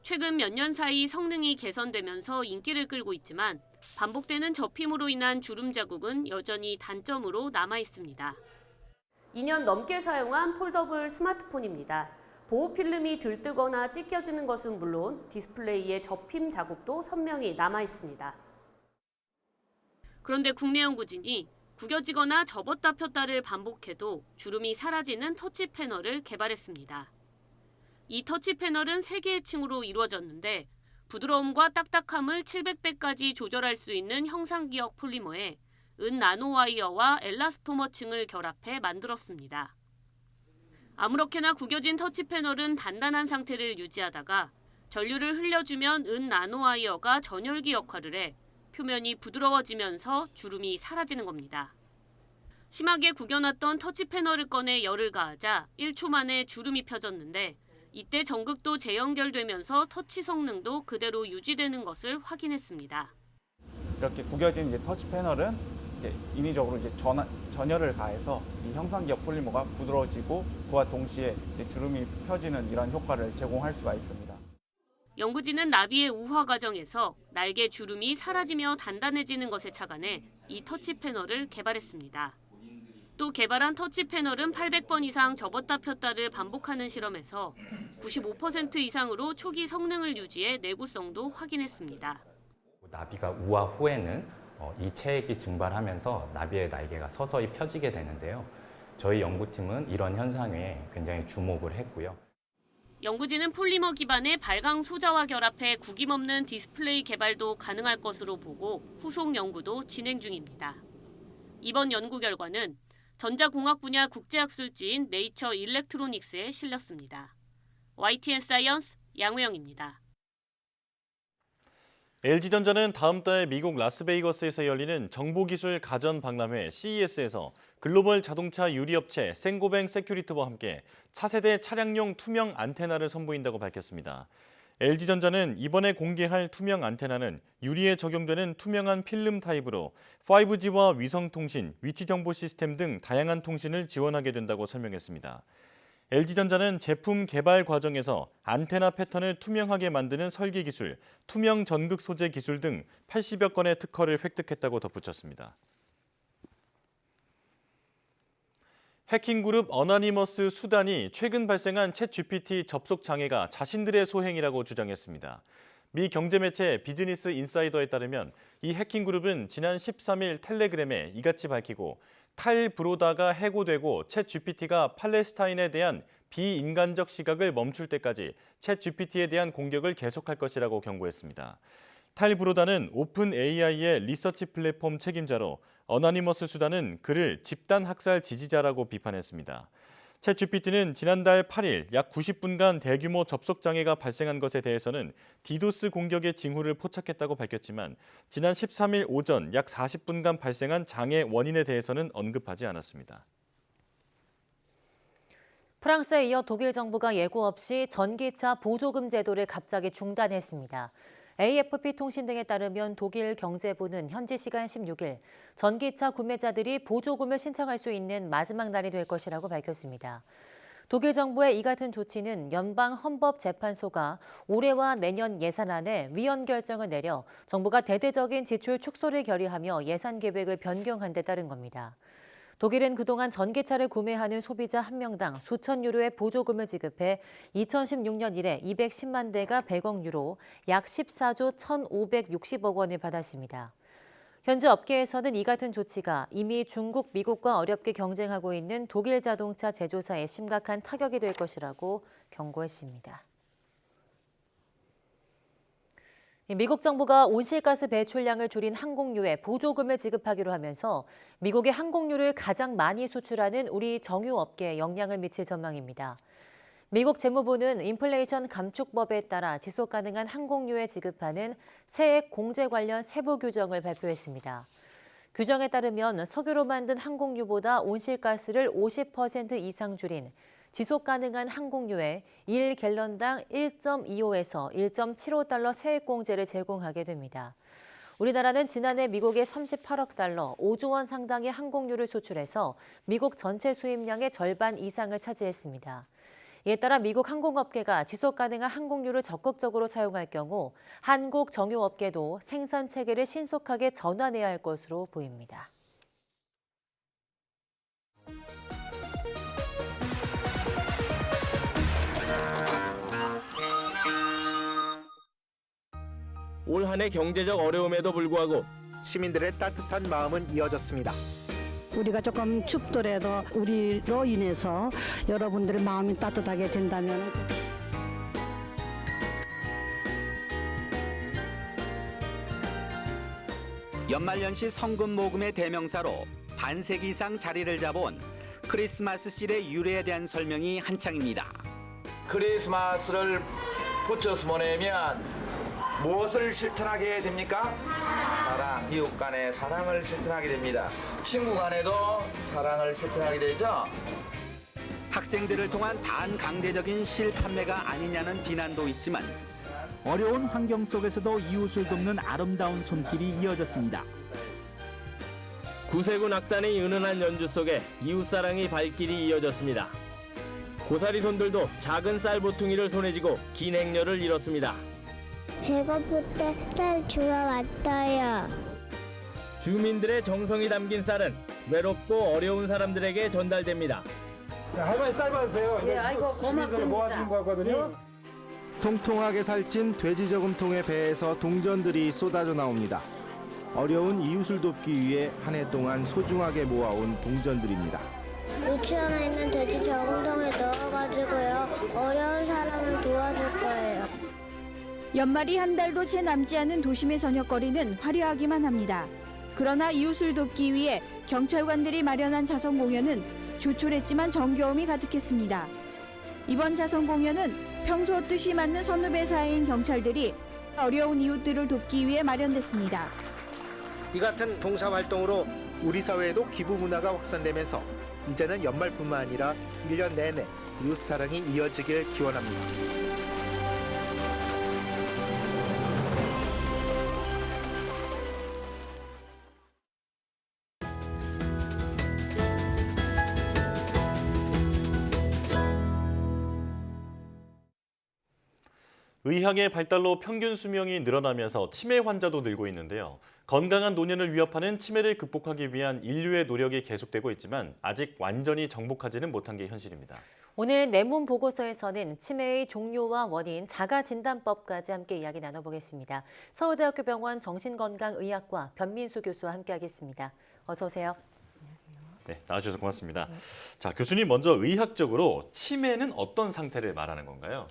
최근 몇 년 사이 성능이 개선되면서 인기를 끌고 있지만 반복되는 접힘으로 인한 주름 자국은 여전히 단점으로 남아 있습니다. 2년 넘게 사용한 폴더블 스마트폰입니다. 보호 필름이 들뜨거나 찢겨지는 것은 물론 디스플레이의 접힘 자국도 선명히 남아 있습니다. 그런데 국내 연구진이 구겨지거나 접었다 폈다를 반복해도 주름이 사라지는 터치 패널을 개발했습니다. 이 터치 패널은 3개의 층으로 이루어졌는데 부드러움과 딱딱함을 700배까지 조절할 수 있는 형상기억 폴리머에 은 나노와이어와 엘라스토머 층을 결합해 만들었습니다. 아무렇게나 구겨진 터치 패널은 단단한 상태를 유지하다가 전류를 흘려주면 은 나노와이어가 전열기 역할을 해 표면이 부드러워지면서 주름이 사라지는 겁니다. 심하게 구겨놨던 터치 패널을 꺼내 열을 가하자 1초 만에 주름이 펴졌는데 이때 전극도 재연결되면서 터치 성능도 그대로 유지되는 것을 확인했습니다. 이렇게 구겨진 이제 터치 패널은 이제 인위적으로 이제 전열을 가해서 이 형상기억 폴리머가 부드러워지고 그와 동시에 이제 주름이 펴지는 이런 효과를 제공할 수가 있습니다. 연구진은 나비의 우화 과정에서 날개 주름이 사라지며 단단해지는 것에 착안해 이 터치 패널을 개발했습니다. 또 개발한 터치 패널은 800번 이상 접었다 폈다를 반복하는 실험에서 95% 이상으로 초기 성능을 유지해 내구성도 확인했습니다. 나비가 우화 후에는 이체액이 증발하면서 나비의 날개가 서서히 펴지게 되는데요. 저희 연구팀은 이런 현상에 굉장히 주목을 했고요. 연구진은 폴리머 기반의 발광 소자와 결합해 구김없는 디스플레이 개발도 가능할 것으로 보고 후속 연구도 진행 중입니다. 이번 연구 결과는 전자공학 분야 국제학술지인 네이처 일렉트로닉스에 실렸습니다. YTN 사이언스 양우영입니다. LG전자는 다음 달 미국 라스베이거스에서 열리는 정보기술 가전 박람회 CES에서 글로벌 자동차 유리업체 생고뱅 세큐리티와 함께 차세대 차량용 투명 안테나를 선보인다고 밝혔습니다. LG전자는 이번에 공개할 투명 안테나는 유리에 적용되는 투명한 필름 타입으로 5G와 위성통신, 위치정보 시스템 등 다양한 통신을 지원하게 된다고 설명했습니다. LG전자는 제품 개발 과정에서 안테나 패턴을 투명하게 만드는 설계 기술, 투명 전극 소재 기술 등 80여 건의 특허를 획득했다고 덧붙였습니다. 해킹 그룹 어나니머스 수단이 최근 발생한 챗GPT 접속 장애가 자신들의 소행이라고 주장했습니다. 미 경제매체 비즈니스 인사이더에 따르면 이 해킹 그룹은 지난 13일 텔레그램에 이같이 밝히고 탈브로다가 해고되고 챗GPT가 팔레스타인에 대한 비인간적 시각을 멈출 때까지 챗GPT에 대한 공격을 계속할 것이라고 경고했습니다. 탈브로다는 오픈 AI의 리서치 플랫폼 책임자로 어나니머스 수단은 그를 집단 학살 지지자라고 비판했습니다. 챗GPT는 지난달 8일 약 90분간 대규모 접속 장애가 발생한 것에 대해서는 디도스 공격의 징후를 포착했다고 밝혔지만 지난 13일 오전 약 40분간 발생한 장애 원인에 대해서는 언급하지 않았습니다. 프랑스에 이어 독일 정부가 예고 없이 전기차 보조금 제도를 갑자기 중단했습니다. AFP 통신 등에 따르면 독일 경제부는 현지 시간 16일 전기차 구매자들이 보조금을 신청할 수 있는 마지막 날이 될 것이라고 밝혔습니다. 독일 정부의 이 같은 조치는 연방헌법재판소가 올해와 내년 예산안에 위헌 결정을 내려 정부가 대대적인 지출 축소를 결의하며 예산 계획을 변경한 데 따른 겁니다. 독일은 그동안 전기차를 구매하는 소비자 한 명당 수천 유로의 보조금을 지급해 2016년 이래 210만 대가 100억 유로, 약 14조 1,560억 원을 받았습니다. 현재 업계에서는 이 같은 조치가 이미 중국, 미국과 어렵게 경쟁하고 있는 독일 자동차 제조사에 심각한 타격이 될 것이라고 경고했습니다. 미국 정부가 온실가스 배출량을 줄인 항공유에 보조금을 지급하기로 하면서 미국의 항공유를 가장 많이 수출하는 우리 정유업계에 영향을 미칠 전망입니다. 미국 재무부는 인플레이션 감축법에 따라 지속 가능한 항공유에 지급하는 세액 공제 관련 세부 규정을 발표했습니다. 규정에 따르면 석유로 만든 항공유보다 온실가스를 50% 이상 줄인 지속 가능한 항공유에 1갤런당 1.25에서 1.75달러 세액 공제를 제공하게 됩니다. 우리나라는 지난해 미국에 38억 달러, 5조 원 상당의 항공유를 수출해서 미국 전체 수입량의 절반 이상을 차지했습니다. 이에 따라 미국 항공업계가 지속 가능한 항공유를 적극적으로 사용할 경우 한국 정유업계도 생산 체계를 신속하게 전환해야 할 것으로 보입니다. 올 한 해 경제적 어려움에도 불구하고 시민들의 따뜻한 마음은 이어졌습니다. 우리가 조금 춥더라도 우리로 인해서 여러분들의 마음이 따뜻하게 된다면 연말연시 성금 모금의 대명사로 반세기 이상 자리를 잡아온 크리스마스 실의 유래에 대한 설명이 한창입니다. 크리스마스를 붙여서 보내면 무엇을 실천하게 됩니까? 사랑, 이웃 간의 사랑을 실천하게 됩니다. 친구 간에도 사랑을 실천하게 되죠. 학생들을 통한 반강제적인 실 판매가 아니냐는 비난도 있지만 어려운 환경 속에서도 이웃을 돕는 아름다운 손길이 이어졌습니다. 구세군 악단의 은은한 연주 속에 이웃사랑의 발길이 이어졌습니다. 고사리 손들도 작은 쌀 보퉁이를 손에 쥐고 긴 행렬을 이뤘습니다. 배고플 때 쌀 주러 왔어요. 주민들의 정성이 담긴 쌀은 외롭고 어려운 사람들에게 전달됩니다. 자, 할머니 쌀 받으세요. 네, 아이고 고맙습니다. 모아준 거거든요. 통통하게 살찐 돼지 저금통의 배에서 동전들이 쏟아져 나옵니다. 어려운 이웃을 돕기 위해 한 해 동안 소중하게 모아온 동전들입니다. 유치원에 있는 돼지 저금통에 넣어가지고요. 어려운 사람을 도와줄 거예요. 연말이 한 달도 채 남지 않은 도심의 저녁거리는 화려하기만 합니다. 그러나 이웃을 돕기 위해 경찰관들이 마련한 자선 공연은 조촐했지만 정겨움이 가득했습니다. 이번 자선 공연은 평소 뜻이 맞는 선후배 사이인 경찰들이 어려운 이웃들을 돕기 위해 마련됐습니다. 이 같은 봉사활동으로 우리 사회에도 기부 문화가 확산되면서 이제는 연말뿐만 아니라 1년 내내 이웃사랑이 이어지길 기원합니다. 의학의 발달로 평균 수명이 늘어나면서 치매 환자도 늘고 있는데요. 건강한 노년을 위협하는 치매를 극복하기 위한 인류의 노력이 계속되고 있지만 아직 완전히 정복하지는 못한 게 현실입니다. 오늘 내문 보고서에서는 치매의 종류와 원인, 자가진단법까지 함께 이야기 나눠보겠습니다. 서울대학교 병원 정신건강의학과 변민수 교수와 함께하겠습니다. 어서 오세요. 네, 나와주셔서 고맙습니다. 자, 교수님 먼저 의학적으로 치매는 어떤 상태를 말하는 건가요?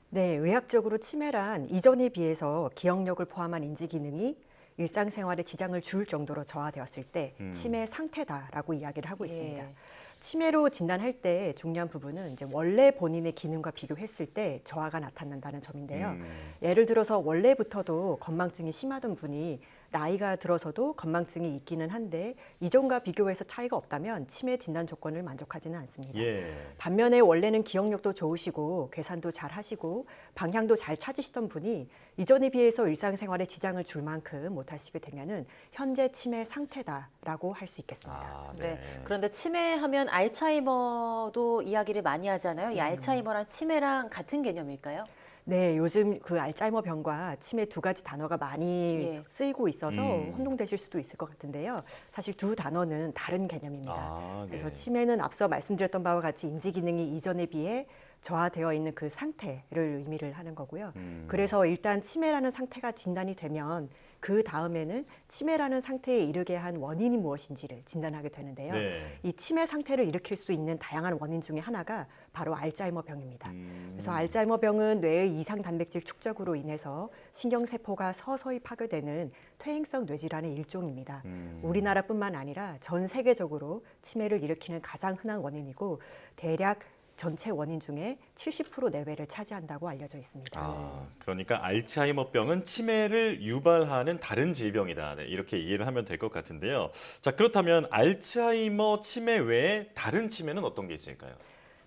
네, 의학적으로 치매란 이전에 비해서 기억력을 포함한 인지 기능이 일상생활에 지장을 줄 정도로 저하되었을 때 치매 상태다라고 이야기를 하고 있습니다. 예. 치매로 진단할 때 중요한 부분은 이제 원래 본인의 기능과 비교했을 때 저하가 나타난다는 점인데요. 예를 들어서 원래부터도 건망증이 심하던 분이 나이가 들어서도 건망증이 있기는 한데 이전과 비교해서 차이가 없다면 치매 진단 조건을 만족하지는 않습니다. 예. 반면에 원래는 기억력도 좋으시고 계산도 잘 하시고 방향도 잘 찾으시던 분이 이전에 비해서 일상생활에 지장을 줄 만큼 못하시게 되면은 현재 치매 상태다라고 할 수 있겠습니다. 아, 네. 그런데 치매하면 알츠하이머도 이야기를 많이 하잖아요. 이 알츠하이머랑 치매랑 같은 개념일까요? 네, 요즘 그 알츠하이머 병과 치매 두 가지 단어가 많이 예. 쓰이고 있어서 혼동되실 수도 있을 것 같은데요. 사실 두 단어는 다른 개념입니다. 아, 네. 그래서 치매는 앞서 말씀드렸던 바와 같이 인지 기능이 이전에 비해 저하되어 있는 그 상태를 의미를 하는 거고요. 그래서 일단 치매라는 상태가 진단이 되면 그 다음에는 치매라는 상태에 이르게 한 원인이 무엇인지를 진단하게 되는데요. 네. 이 치매 상태를 일으킬 수 있는 다양한 원인 중에 하나가 바로 알츠하이머 병입니다. 그래서 알츠하이머 병은 뇌의 이상 단백질 축적으로 인해서 신경세포가 서서히 파괴되는 퇴행성 뇌질환의 일종입니다. 우리나라뿐만 아니라 전 세계적으로 치매를 일으키는 가장 흔한 원인이고 대략 전체 원인 중에 70% 내외를 차지한다고 알려져 있습니다. 아, 그러니까 알츠하이머병은 치매를 유발하는 다른 질병이다. 네, 이렇게 이해를 하면 될 것 같은데요. 자, 그렇다면 알츠하이머 치매 외에 다른 치매는 어떤 게 있을까요?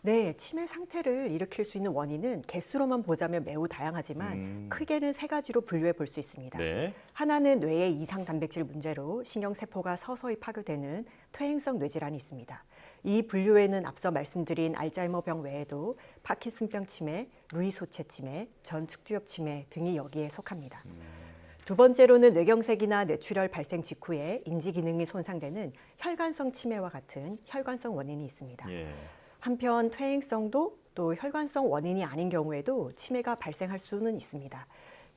네, 치매 상태를 일으킬 수 있는 원인은 개수로만 보자면 매우 다양하지만 크게는 세 가지로 분류해 볼 수 있습니다. 네. 하나는 뇌의 이상 단백질 문제로 신경세포가 서서히 파괴되는 퇴행성 뇌질환이 있습니다. 이 분류에는 앞서 말씀드린 알츠하이머병 외에도 파킨슨병 치매, 루이소체 치매, 전축두엽 치매 등이 여기에 속합니다. 두 번째로는 뇌경색이나 뇌출혈 발생 직후에 인지 기능이 손상되는 혈관성 치매와 같은 혈관성 원인이 있습니다. 예. 한편 퇴행성도 또 혈관성 원인이 아닌 경우에도 치매가 발생할 수는 있습니다.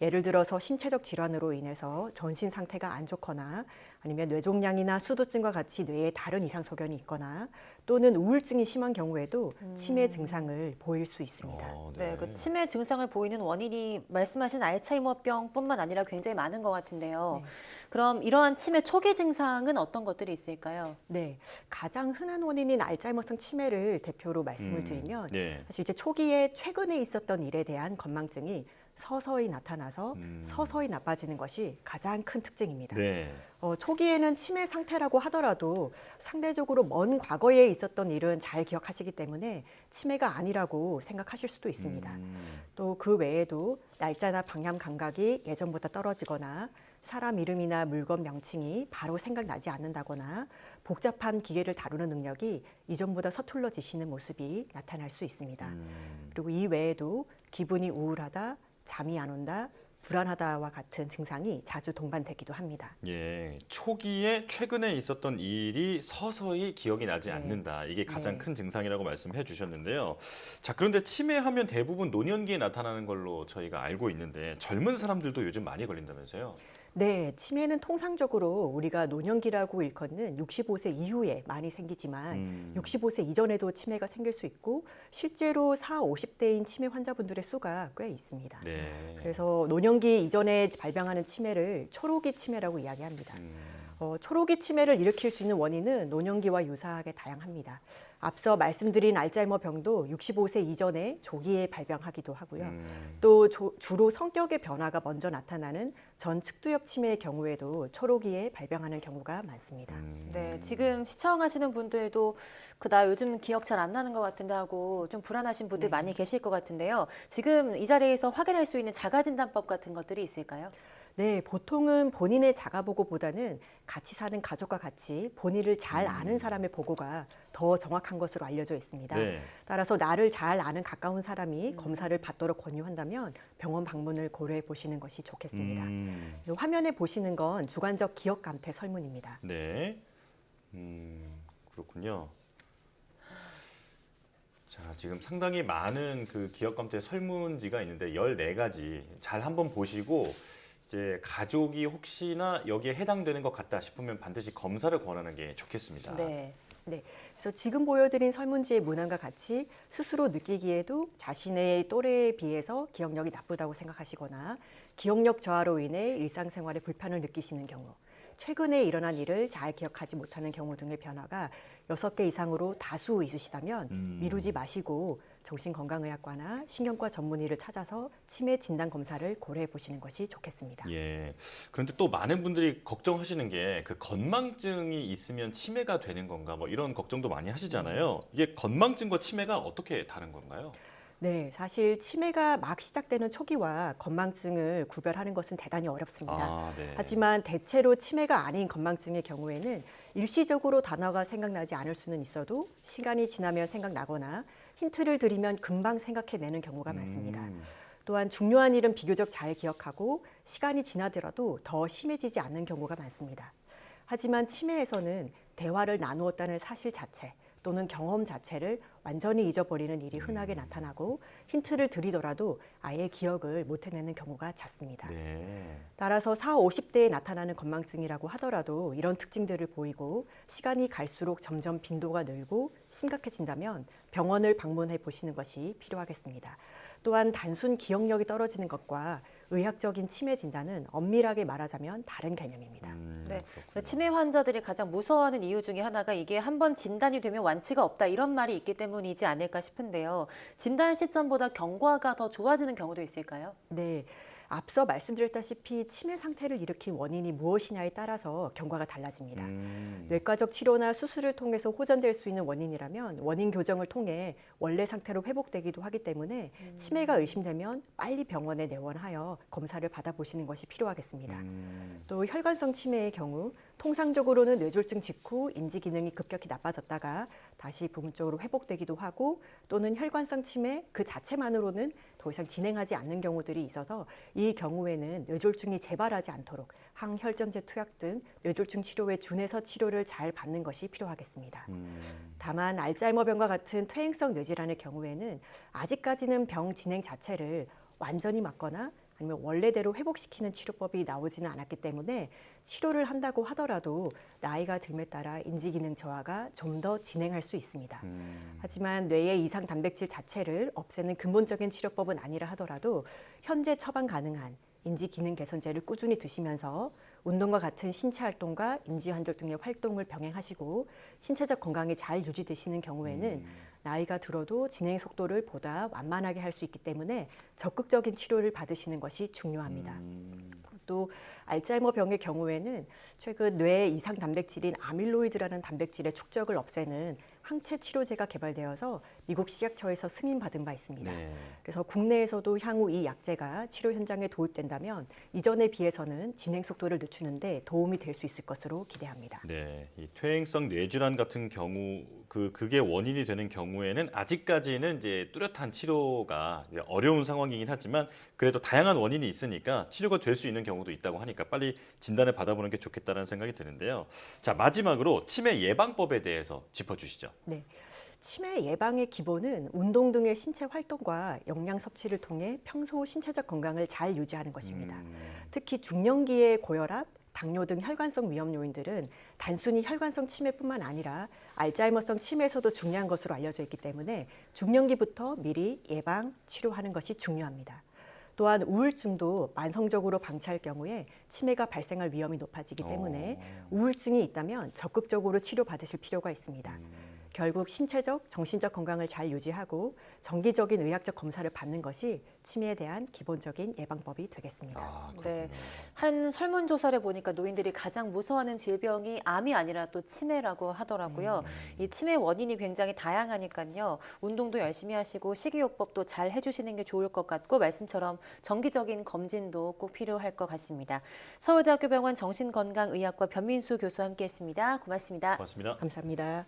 예를 들어서 신체적 질환으로 인해서 전신 상태가 안 좋거나 아니면 뇌종양이나 수두증과 같이 뇌에 다른 이상 소견이 있거나 또는 우울증이 심한 경우에도 치매 증상을 보일 수 있습니다. 네, 그 치매 증상을 보이는 원인이 말씀하신 알츠하이머병뿐만 아니라 굉장히 많은 것 같은데요. 네. 그럼 이러한 치매 초기 증상은 어떤 것들이 있을까요? 네, 가장 흔한 원인인 알츠하이머성 치매를 대표로 말씀을 드리면 네. 사실 이제 초기에 최근에 있었던 일에 대한 건망증이 서서히 나타나서 서서히 나빠지는 것이 가장 큰 특징입니다. 네. 초기에는 치매 상태라고 하더라도 상대적으로 먼 과거에 있었던 일은 잘 기억하시기 때문에 치매가 아니라고 생각하실 수도 있습니다. 또 그 외에도 날짜나 방향 감각이 예전보다 떨어지거나 사람 이름이나 물건 명칭이 바로 생각나지 않는다거나 복잡한 기계를 다루는 능력이 이전보다 서툴러지시는 모습이 나타날 수 있습니다. 그리고 이 외에도 기분이 우울하다, 잠이 안 온다, 불안하다와 같은 증상이 자주 동반되기도 합니다. 예, 초기에 최근에 있었던 일이 서서히 기억이 나지 않는다. 이게 가장 큰 증상이라고 말씀해 주셨는데요. 자, 그런데 치매하면 대부분 노년기에 나타나는 걸로 저희가 알고 있는데 젊은 사람들도 요즘 많이 걸린다면서요? 네, 치매는 통상적으로 우리가 노년기라고 일컫는 65세 이후에 많이 생기지만 65세 이전에도 치매가 생길 수 있고 실제로 40, 50대인 치매 환자분들의 수가 꽤 있습니다. 네. 그래서 노년기 이전에 발병하는 치매를 초록이 치매라고 이야기합니다. 초록이 치매를 일으킬 수 있는 원인은 노년기와 유사하게 다양합니다. 앞서 말씀드린 알츠하이머 병도 65세 이전에 조기에 발병하기도 하고요. 또 주로 성격의 변화가 먼저 나타나는 전측두엽 치매의 경우에도 초록이에 발병하는 경우가 많습니다. 네, 지금 시청하시는 분들도 나 요즘 기억 잘 안 나는 것 같은데 하고 좀 불안하신 분들 많이 계실 것 같은데요. 지금 이 자리에서 확인할 수 있는 자가진단법 같은 것들이 있을까요? 네, 보통은 본인의 자가보고보다는 같이 사는 가족과 같이 본인을 잘 아는 사람의 보고가 더 정확한 것으로 알려져 있습니다. 네. 따라서 나를 잘 아는 가까운 사람이 검사를 받도록 권유한다면 병원 방문을 고려해 보시는 것이 좋겠습니다. 화면에 보시는 건 주관적 기억 감퇴 설문입니다. 네, 그렇군요. 자, 지금 상당히 많은 그 기억 감퇴 설문지가 있는데 14가지 잘 한번 보시고 이제 가족이 혹시나 여기에 해당되는 것 같다 싶으면 반드시 검사를 권하는 게 좋겠습니다. 네. 네, 그래서 지금 보여드린 설문지의 문항과 같이 스스로 느끼기에도 자신의 또래에 비해서 기억력이 나쁘다고 생각하시거나 기억력 저하로 인해 일상생활에 불편을 느끼시는 경우, 최근에 일어난 일을 잘 기억하지 못하는 경우 등의 변화가 6개 이상으로 다수 있으시다면 미루지 마시고 정신건강의학과나 신경과 전문의를 찾아서 치매 진단 검사를 고려해 보시는 것이 좋겠습니다. 예. 그런데 또 많은 분들이 걱정하시는 게 그 건망증이 있으면 치매가 되는 건가 뭐 이런 걱정도 많이 하시잖아요. 이게 건망증과 치매가 어떻게 다른 건가요? 네, 사실 치매가 막 시작되는 초기와 건망증을 구별하는 것은 대단히 어렵습니다. 네. 하지만 대체로 치매가 아닌 건망증의 경우에는 일시적으로 단어가 생각나지 않을 수는 있어도 시간이 지나면 생각나거나 힌트를 드리면 금방 생각해내는 경우가 많습니다. 또한 중요한 일은 비교적 잘 기억하고 시간이 지나더라도 더 심해지지 않는 경우가 많습니다. 하지만 치매에서는 대화를 나누었다는 사실 자체 또는 경험 자체를 완전히 잊어버리는 일이 흔하게 나타나고 힌트를 드리더라도 아예 기억을 못 해내는 경우가 잦습니다. 네. 따라서 40, 50대에 나타나는 건망증이라고 하더라도 이런 특징들을 보이고 시간이 갈수록 점점 빈도가 늘고 심각해진다면 병원을 방문해 보시는 것이 필요하겠습니다. 또한 단순 기억력이 떨어지는 것과 의학적인 치매 진단은 엄밀하게 말하자면 다른 개념입니다. 네, 치매 환자들이 가장 무서워하는 이유 중에 하나가 이게 한번 진단이 되면 완치가 없다 이런 말이 있기 때문이지 않을까 싶은데요. 진단 시점보다 경과가 더 좋아지는 경우도 있을까요? 네. 앞서 말씀드렸다시피 치매 상태를 일으킨 원인이 무엇이냐에 따라서 경과가 달라집니다. 뇌과적 치료나 수술을 통해서 호전될 수 있는 원인이라면 원인 교정을 통해 원래 상태로 회복되기도 하기 때문에 치매가 의심되면 빨리 병원에 내원하여 검사를 받아보시는 것이 필요하겠습니다. 또 혈관성 치매의 경우 통상적으로는 뇌졸중 직후 인지 기능이 급격히 나빠졌다가 다시 부분적으로 회복되기도 하고 또는 혈관성 치매 그 자체만으로는 더 이상 진행하지 않는 경우들이 있어서 이 경우에는 뇌졸중이 재발하지 않도록 항혈전제 투약 등 뇌졸중 치료에 준해서 치료를 잘 받는 것이 필요하겠습니다. 다만 알츠하이머병과 같은 퇴행성 뇌질환의 경우에는 아직까지는 병 진행 자체를 완전히 막거나 아니면 원래대로 회복시키는 치료법이 나오지는 않았기 때문에 치료를 한다고 하더라도 나이가 듦에 따라 인지기능 저하가 좀 더 진행할 수 있습니다. 하지만 뇌의 이상 단백질 자체를 없애는 근본적인 치료법은 아니라 하더라도 현재 처방 가능한 인지기능 개선제를 꾸준히 드시면서 운동과 같은 신체 활동과 인지환절 등의 활동을 병행하시고 신체적 건강이 잘 유지되시는 경우에는 나이가 들어도 진행 속도를 보다 완만하게 할 수 있기 때문에 적극적인 치료를 받으시는 것이 중요합니다. 또 알츠하이머 병의 경우에는 최근 뇌 이상 단백질인 아밀로이드라는 단백질의 축적을 없애는 항체 치료제가 개발되어서 미국 식약처에서 승인받은 바 있습니다. 네. 그래서 국내에서도 향후 이 약제가 치료 현장에 도입된다면 이전에 비해서는 진행 속도를 늦추는데 도움이 될 수 있을 것으로 기대합니다. 네, 이 퇴행성 뇌질환 같은 경우 그게 원인이 되는 경우에는 아직까지는 이제 뚜렷한 치료가 이제 어려운 상황이긴 하지만 그래도 다양한 원인이 있으니까 치료가 될 수 있는 경우도 있다고 하니까 빨리 진단을 받아보는 게 좋겠다는 생각이 드는데요. 자, 마지막으로 치매 예방법에 대해서 짚어주시죠. 네. 치매 예방의 기본은 운동 등의 신체 활동과 영양 섭취를 통해 평소 신체적 건강을 잘 유지하는 것입니다. 특히 중년기의 고혈압, 당뇨 등 혈관성 위험 요인들은 단순히 혈관성 치매뿐만 아니라 알츠하이머성 치매에서도 중요한 것으로 알려져 있기 때문에 중년기부터 미리 예방, 치료하는 것이 중요합니다. 또한 우울증도 만성적으로 방치할 경우에 치매가 발생할 위험이 높아지기 때문에 우울증이 있다면 적극적으로 치료받으실 필요가 있습니다. 결국 신체적, 정신적 건강을 잘 유지하고 정기적인 의학적 검사를 받는 것이 치매에 대한 기본적인 예방법이 되겠습니다. 네, 한 설문조사를 보니까 노인들이 가장 무서워하는 질병이 암이 아니라 또 치매라고 하더라고요. 이 치매 원인이 굉장히 다양하니까요. 운동도 열심히 하시고 식이요법도 잘 해주시는 게 좋을 것 같고 말씀처럼 정기적인 검진도 꼭 필요할 것 같습니다. 서울대학교 병원 정신건강의학과 변민수 교수와 함께했습니다. 고맙습니다. 고맙습니다. 감사합니다.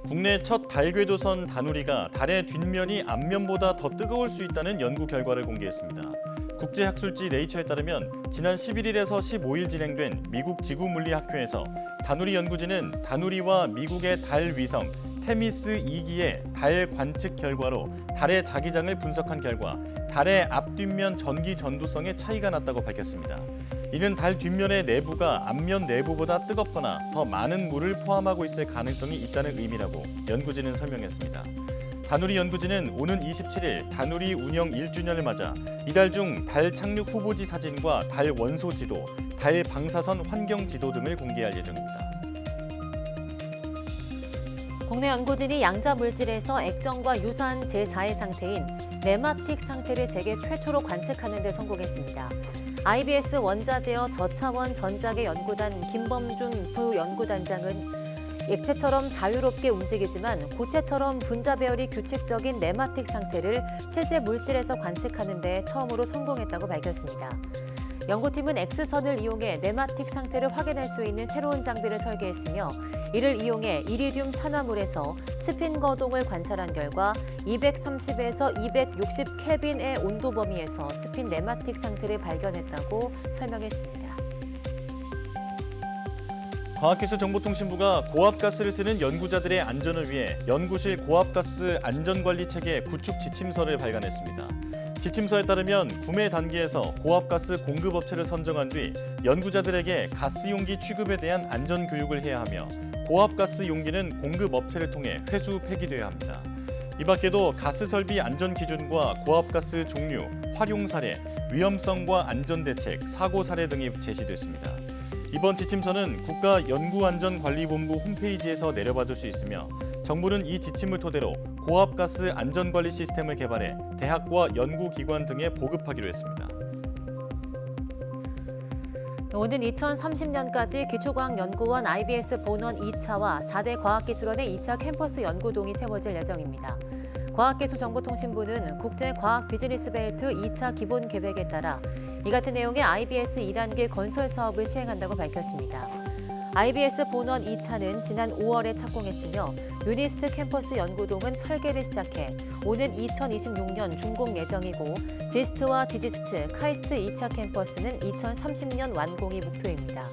국내 첫 달궤도선 다누리가 달의 뒷면이 앞면보다 더 뜨거울 수 있다는 연구 결과를 공개했습니다. 국제학술지 네이처에 따르면 지난 11일에서 15일 진행된 미국 지구물리학회에서 다누리 연구진은 다누리와 미국의 달 위성 테미스 2기의 달 관측 결과로 달의 자기장을 분석한 결과 달의 앞뒷면 전기 전도성에 차이가 났다고 밝혔습니다. 이는 달 뒷면의 내부가 앞면 내부보다 뜨겁거나 더 많은 물을 포함하고 있을 가능성이 있다는 의미라고 연구진은 설명했습니다. 다누리 연구진은 오는 27일 다누리 운영 1주년을 맞아 이달 중 달 착륙 후보지 사진과 달 원소 지도, 달 방사선 환경 지도 등을 공개할 예정입니다. 국내 연구진이 양자 물질에서 액정과 유사한 제4의 상태인 네마틱 상태를 세계 최초로 관측하는 데 성공했습니다. IBS 원자제어 저차원 전자계 연구단 김범준 부연구단장은 액체처럼 자유롭게 움직이지만 고체처럼 분자 배열이 규칙적인 네마틱 상태를 실제 물질에서 관측하는 데 처음으로 성공했다고 밝혔습니다. 연구팀은 X선을 이용해 네마틱 상태를 확인할 수 있는 새로운 장비를 설계했으며 이를 이용해 이리듐 산화물에서 스핀 거동을 관찰한 결과 230에서 260 켈빈의 온도 범위에서 스핀 네마틱 상태를 발견했다고 설명했습니다. 과학기술정보통신부가 고압가스를 쓰는 연구자들의 안전을 위해 연구실 고압가스 안전관리체계 구축 지침서를 발간했습니다. 지침서에 따르면 구매 단계에서 고압가스 공급업체를 선정한 뒤 연구자들에게 가스 용기 취급에 대한 안전 교육을 해야 하며 고압가스 용기는 공급업체를 통해 회수 폐기돼야 합니다. 이 밖에도 가스 설비 안전 기준과 고압가스 종류, 활용 사례, 위험성과 안전 대책, 사고 사례 등이 제시됐습니다. 이번 지침서는 국가연구안전관리본부 홈페이지에서 내려받을 수 있으며 정부는 이 지침을 토대로 고압가스 안전관리 시스템을 개발해 대학과 연구기관 등에 보급하기로 했습니다. 오는 2030년까지 기초과학연구원 IBS 본원 2차와 4대 과학기술원의 2차 캠퍼스 연구동이 세워질 예정입니다. 과학기술정보통신부는 국제과학비즈니스벨트 2차 기본계획에 따라 이 같은 내용의 IBS 2단계 건설 사업을 시행한다고 밝혔습니다. IBS 본원 2차는 지난 5월에 착공했으며 유니스트 캠퍼스 연구동은 설계를 시작해 오는 2026년 준공 예정이고 지스트와 디지스트, 카이스트 2차 캠퍼스는 2030년 완공이 목표입니다.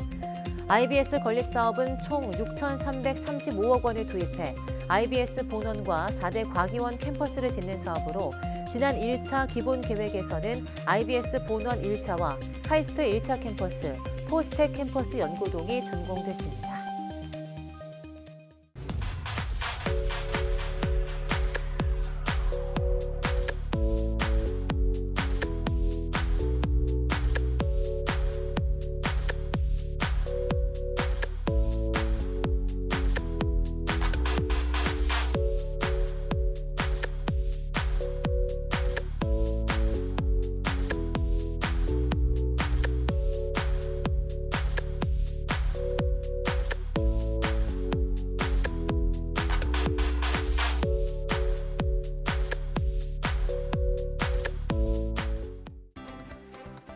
IBS 건립사업은 총 6,335억 원을 투입해 IBS 본원과 4대 과기원 캠퍼스를 짓는 사업으로 지난 1차 기본계획에서는 IBS 본원 1차와 카이스트 1차 캠퍼스, 포스텍 캠퍼스 연구동이 준공됐습니다.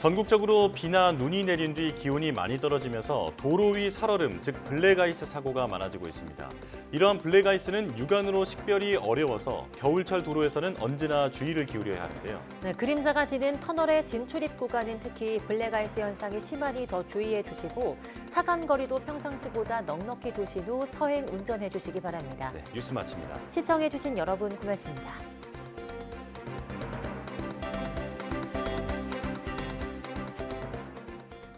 전국적으로 비나 눈이 내린 뒤 기온이 많이 떨어지면서 도로 위 살얼음, 즉 블랙아이스 사고가 많아지고 있습니다. 이러한 블랙아이스는 육안으로 식별이 어려워서 겨울철 도로에서는 언제나 주의를 기울여야 하는데요. 네, 그림자가 지는 터널의 진출입 구간은 특히 블랙아이스 현상이 심하니 더 주의해 주시고 차간 거리도 평상시보다 넉넉히 두신 후 서행 운전해 주시기 바랍니다. 네, 뉴스 마칩니다. 시청해 주신 여러분 고맙습니다.